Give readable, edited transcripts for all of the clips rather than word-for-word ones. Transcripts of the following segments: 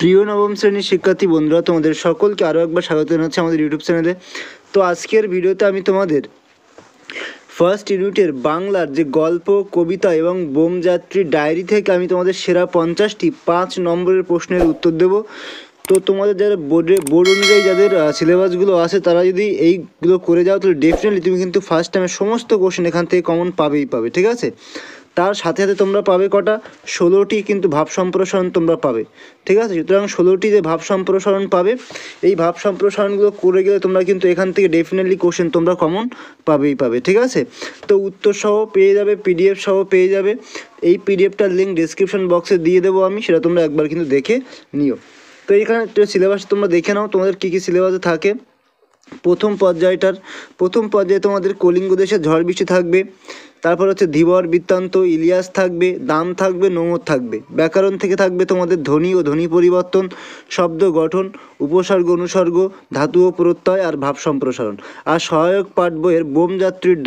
প্রিয় নবম শ্রেণীর শিক্ষার্থী বন্ধুরা, তোমাদের সকলকে আরও একবার স্বাগত জানাচ্ছি আমাদের ইউটিউব চ্যানেলে। তো আজকের ভিডিওতে আমি তোমাদের ফার্স্ট ইউনিটের বাংলার যে গল্প, কবিতা এবং বোমযাত্রী ডায়েরি থেকে আমি তোমাদের সেরা 50টি 5 নম্বরের প্রশ্নের উত্তর দেব। তো তোমাদের যারা বোর্ড অনুযায়ী যাদের সিলেবাসগুলো আছে তারা যদি এইগুলো করে যাও তাহলে ডেফিনেটলি তুমি কিন্তু ফার্স্ট টাইমের সমস্ত কোশ্চেন এখান থেকে কমন পাবে, ঠিক আছে। তার সাথে সাথে তোমরা পাবে কটা 16টি কিন্তু ভাব সম্প্রসারণ তোমরা পাবে, ঠিক আছে। সুতরাং 16টি যে ভাব সম্প্রসারণ পাবে, এই ভাব সম্প্রসারণগুলো করে গেলে তোমরা কিন্তু এখান থেকে ডেফিনেটলি কোশ্চেন তোমরা কমন পাবে, ঠিক আছে। তো উত্তর সহ পেয়ে যাবে, পিডিএফ সহ পেয়ে যাবে। এই পিডিএফটার লিঙ্ক ডিসক্রিপশন বক্সে দিয়ে দেবো আমি, সেটা তোমরা একবার কিন্তু দেখে নিও। তো এইখানে সিলেবাস তোমরা দেখে নাও তোমাদের কী কী সিলেবাসে থাকে। প্রথম পর্যায়ে তোমাদের কলিঙ্গ দেশের ঝড় বৃষ্টি থাকবে, তারপর হচ্ছে ধীবর বৃত্তান্ত, ইলিয়াস থাকবে, দাম থাকবে, নোঙর থাকবে। ব্যাকরণ থেকে থাকবে তোমাদের ধ্বনি ও ধ্বনি পরিবর্তন, শব্দ গঠন, উপসর্গ অনুসর্গ, ধাতু ও প্রত্যয় আর ভাব সম্প্রসারণ। আর সহায়ক পাঠ বইয়ের বোমযাত্রীর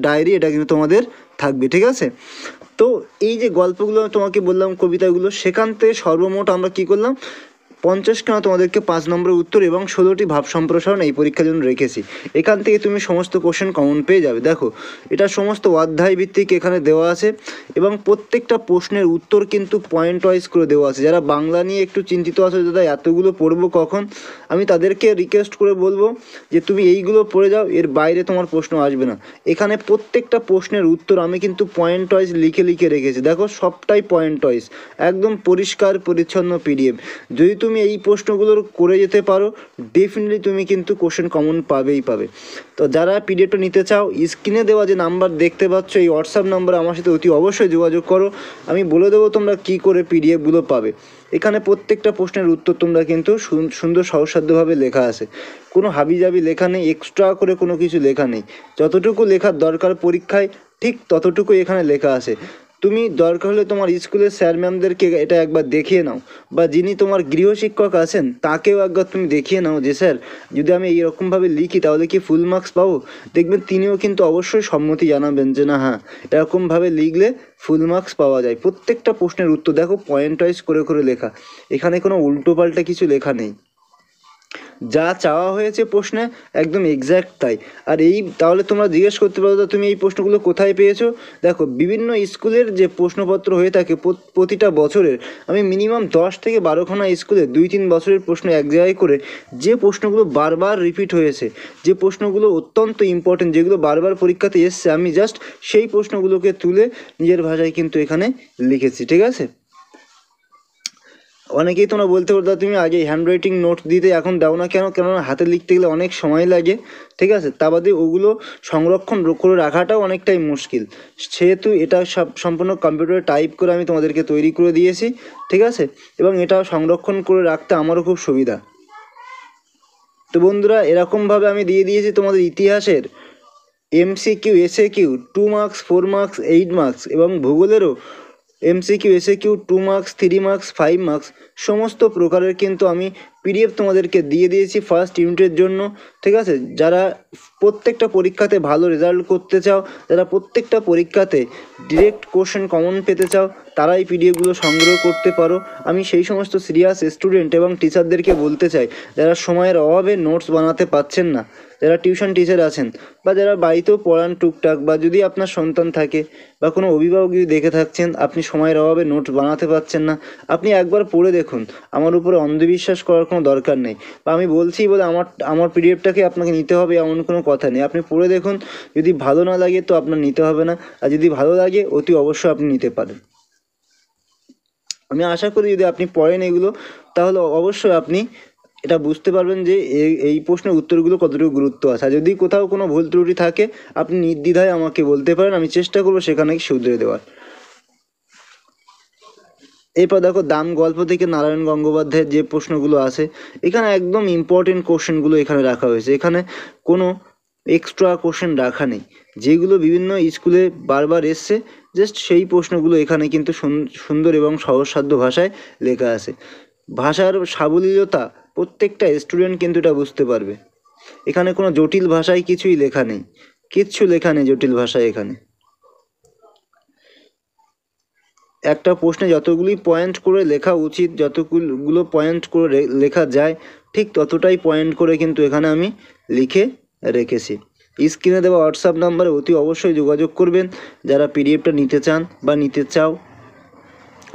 ডায়েরি, এটা কিন্তু তোমাদের থাকবে, ঠিক আছে। তো এই যে গল্পগুলো তোমাকে বললাম, কবিতাগুলো, সেখান থেকে সর্বমোট আমরা কী করলাম, 50 কেন তোমাদেরকে 5 নম্বরের উত্তর এবং 16টি ভাব সম্প্রসারণ এই পরীক্ষার জন্য রেখেছি। এখান থেকে তুমি সমস্ত কোশ্চেন কমন পেয়ে যাবে। দেখো, এটা সমস্ত অধ্যায় ভিত্তিক এখানে দেওয়া আছে এবং প্রত্যেকটা প্রশ্নের উত্তর কিন্তু পয়েন্ট ওয়াইজ করে দেওয়া আছে। যারা বাংলা নিয়ে একটু চিন্তিত আছে, দাদা এতগুলো পড়বো কখন, আমি তাদেরকে রিকোয়েস্ট করে বলবো যে তুমি এইগুলো পড়ে যাও, এর বাইরে তোমার প্রশ্ন আসবে না। এখানে প্রত্যেকটা প্রশ্নের উত্তর আমি কিন্তু পয়েন্ট ওয়াইজ লিখে রেখেছি। দেখো, সবটাই পয়েন্ট ওয়াইজ, একদম পরিষ্কার পরিচ্ছন্ন পিডিএফ। যদি তুমি এই প্রশ্নগুলোর করে যেতে পারো, ডেফিনেটলি তুমি কিন্তু কোশ্চেন কমন পাবে। তো যারা পিডিএফটা নিতে চাও, স্ক্রিনে দেওয়া যে নাম্বার দেখতে পাচ্ছ, এই হোয়াটসঅ্যাপ নাম্বারে আমার সাথে অতি অবশ্যই যোগাযোগ করো। আমি বলে দেবো তোমরা কী করে পিডিএফগুলো পাবে। এখানে প্রত্যেকটা প্রশ্নের উত্তর তোমরা কিন্তু সুন্দর সহজসাধ্যভাবে লেখা আছে, কোনো হাবিজাবি লেখা নেই, এক্সট্রা করে কোনো কিছু লেখা নেই। যতটুকু লেখার দরকার পরীক্ষায়, ঠিক ততটুকু এখানে লেখা আছে। তুমি দরকার হলে তোমার স্কুলের স্যার ম্যামদেরকে এটা একবার দেখিয়ে নাও, বা যিনি তোমার গৃহশিক্ষক আছেন তাকেও একবার তুমি দেখিয়ে নাও যে স্যার, যদি আমি এইরকমভাবে লিখি তাহলে কি ফুল মার্কস পাবো। দেখবেন তিনিও কিন্তু অবশ্যই সম্মতি জানাবেন যে না, হ্যাঁ, এরকমভাবে লিখলে ফুল মার্কস পাওয়া যায়। প্রত্যেকটা প্রশ্নের উত্তর দেখো পয়েন্ট ওয়াইজ করে লেখা, এখানে কোনো উল্টোপাল্টা কিছু লেখা নেই। যা চাওয়া হয়েছে প্রশ্নে একদম এক্স্যাক্ট তাই। আর তাহলে তোমরা জিজ্ঞেস করতে পারো, তুমি এই প্রশ্নগুলো কোথায় পেয়েছো। দেখো, বিভিন্ন স্কুলের যে প্রশ্নপত্র হয়ে থাকে প্রতিটা বছরের, আমি মিনিমাম 10 থেকে 12খানা স্কুলে 2-3 বছরের প্রশ্ন এক জায়গায় করে, যে প্রশ্নগুলো বারবার রিপিট হয়েছে, যে প্রশ্নগুলো অত্যন্ত ইম্পর্টেন্ট, যেগুলো বারবার পরীক্ষাতে এসছে, আমি জাস্ট সেই প্রশ্নগুলোকে তুলে নিজের ভাষায় কিন্তু এখানে লিখেছি, ঠিক আছে। অনেকেই তোমরা বলতে পারো, তুমি আগে হ্যান্ডরাইটিং নোট দিতে এখন দাও না কেন, কেননা হাতে লিখতে গেলে অনেক সময় লাগে, ঠিক আছে। তা বাদে ওগুলো সংরক্ষণ করে রাখাটাও অনেকটাই মুশকিল, সেহেতু এটা সম্পূর্ণ কম্পিউটারে টাইপ করে আমি তোমাদেরকে তৈরি করে দিয়েছি, ঠিক আছে। এবং এটাও সংরক্ষণ করে রাখতে আমারও খুব সুবিধা। তো বন্ধুরা, এরকমভাবে আমি দিয়ে দিয়েছি তোমাদের ইতিহাসের MCQ SAQ 2 marks, 4 marks, 8 marks এবং ভূগোলেরও MCQ SAQ 2 marks, 3 marks, 5 marks সমস্ত প্রকারের কিন্তু আমি পিডিএফ তোমাদেরকে দিয়ে দিয়েছি ফার্স্ট ইউনিটের জন্য, ঠিক আছে। যারা প্রত্যেকটা পরীক্ষাতে ভালো রেজাল্ট করতে চাও, যারা প্রত্যেকটা পরীক্ষাতে ডিরেক্ট কোশ্চেন কমন পেতে চাও, তারা এই পিডিএফগুলো সংগ্রহ করতে পারো। আমি সেই সমস্ত সিরিয়াস স্টুডেন্ট এবং টিচারদেরকে বলতে চাই, যারা সময়ের অভাবে নোটস বানাতে পারছেন না, যারা টিউশন টিচার আছেন বা যারা বাড়িতেও পড়ান টুকটাক, বা যদি আপনার সন্তান থাকে বা কোনো অভিভাবক যদি দেখে থাকছেন আপনি সময়ের অভাবে নোটস বানাতে পারছেন না, আপনি একবার পড়ে দেখুন। আমার উপরে অন্ধবিশ্বাস করার কোনো দরকার নেই, বা আমি বলছি বলে আমার পিডিএফটাকে আপনাকে নিতে হবে এমন কোনো কথা নেই। আপনি পড়ে দেখুন, যদি ভালো না লাগে তো আপনার নিতে হবে না, আর যদি ভালো লাগে অতি অবশ্যই আপনি নিতে পারেন। আমি আশা করি যদি আপনি পড়েন এগুলো, তাহলে অবশ্যই আপনি এটা বুঝতে পারবেন যে এই প্রশ্নের উত্তরগুলো কতটুকু গুরুত্ব আছে। আর যদি কোথাও কোনো ভুল ত্রুটি থাকে আপনি নির্দ্বিধায় আমাকে বলতে পারেন, আমি চেষ্টা করবো সেখানে শুধরে দেওয়ার। এরপর দেখো, দাম গল্প থেকে নারায়ণ গঙ্গোপাধ্যায়ের যে প্রশ্নগুলো আছে, এখানে একদম ইম্পর্টেন্ট কোশ্চেনগুলো এখানে রাখা হয়েছে, এখানে কোনো এক্সট্রা কোশ্চেন রাখা নেই। যেগুলো বিভিন্ন স্কুলে বারবার এসছে, জাস্ট সেই প্রশ্নগুলো এখানে কিন্তু সুন্দর এবং সহজসাধ্য ভাষায় লেখা আছে। ভাষার সাবলীলতা প্রত্যেকটা স্টুডেন্ট কিন্তু এটা বুঝতে পারবে। এখানে কোনো জটিল ভাষায় কিছুই লেখা নেই, কিচ্ছু লেখা নেই জটিল ভাষায় এখানে। একটা প্রশ্নে যতগুলি পয়েন্ট করে লেখা উচিত, যতগুলো পয়েন্ট করে লেখা যায়, ঠিক ততটাই পয়েন্ট করে কিন্তু এখানে আমি লিখে রেখেছি। স্ক্রিনে দেওয়া হোয়াটসঅ্যাপ নাম্বারে অতি অবশ্যই যোগাযোগ করবেন যারা পিডিএফটা নিতে চান বা নিতে চাও।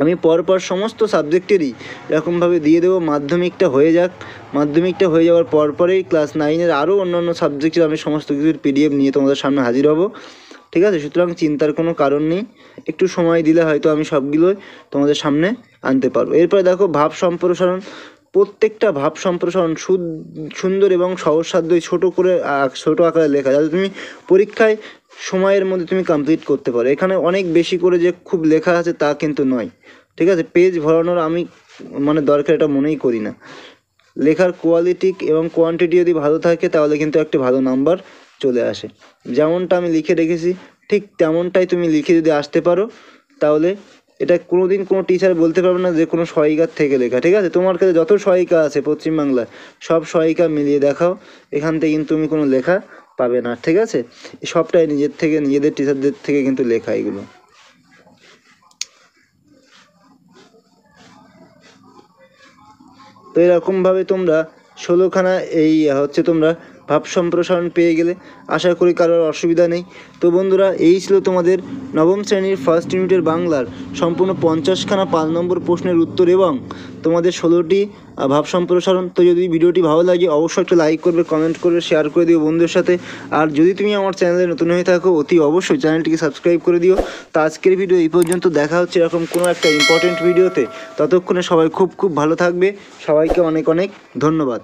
আমি পরপর সমস্ত সাবজেক্টেরই এরকমভাবে দিয়ে দেবো। মাধ্যমিকটা হয়ে যাক, মাধ্যমিকটা হয়ে যাওয়ার পরপরেই ক্লাস 9-এর আরও অন্যান্য সাবজেক্টের আমি সমস্ত কিছুর পিডিএফ নিয়ে তোমাদের সামনে হাজির হব, ঠিক আছে? সুতরাং চিন্তার কোনো কারণ নেই, একটু সময় দিলে হয়তো আমি সবগুলোই তোমাদের সামনে আনতে পারবো। এরপরে দেখো ভাব সম্প্রসারণ। প্রত্যেকটা ভাব সম্প্রসারণ সুন্দর এবং সহজসাধ্য ছোট আকারে লেখা, যাতে তুমি পরীক্ষায় সময়ের মধ্যে তুমি কমপ্লিট করতে পারো। এখানে অনেক বেশি করে যে খুব লেখা আছে তা কিন্তু নয়, ঠিক আছে? পেজ ভরানোর আমি দরকার এটা মনেই করি না। লেখার কোয়ালিটি এবং কোয়ান্টিটি যদি ভালো থাকে তাহলে কিন্তু একটা ভালো নাম্বার চলে আসে। যেমনটা আমি লিখে রেখেছি ঠিক তেমনটাই তুমি লিখে যদি আসতে পারো তাহলে এটা কোনো দিন কোনো টিচার বলতে পারবে না যে কোনো সহায়িকার থেকে লেখা, ঠিক আছে? তোমার কাছে যত সহায়িকা আছে পশ্চিমবাংলায় সব সহায়িকা মিলিয়ে দেখাও, এখান থেকে কিন্তু তুমি কোনো লেখা পাবে না, ঠিক আছে? সবটাই নিজেদের টিচারদের থেকে কিন্তু লেখা এগুলো। তো এরকমভাবে তোমরা 16খানা তোমরা ভাব সম্প্রসারণ পেয়ে গেলে। আশা করি কারোর অসুবিধা নেই। তো বন্ধুরা, এই ছিল তোমাদের নবম শ্রেণীর ফার্স্ট ইউনিটের বাংলার সম্পূর্ণ 50খানা 5 নম্বর প্রশ্নের উত্তর এবং তোমাদের 16টি ভাব সম্প্রসারণ। তো যদি ভিডিওটি ভালো লাগে অবশ্যই একটা লাইক করবে, কমেন্ট করবে, শেয়ার করে দিও বন্ধুদের সাথে। আর যদি তুমি আমার চ্যানেলে নতুন হয়ে থাকো অতি অবশ্যই চ্যানেলটিকে সাবস্ক্রাইব করে দিও। তো আজকের ভিডিও এই পর্যন্ত, দেখা হচ্ছে এরকম কোনো একটা ইম্পর্টেন্ট ভিডিওতে। ততক্ষণে সবাই খুব ভালো থাকবে। সবাইকে অনেক ধন্যবাদ।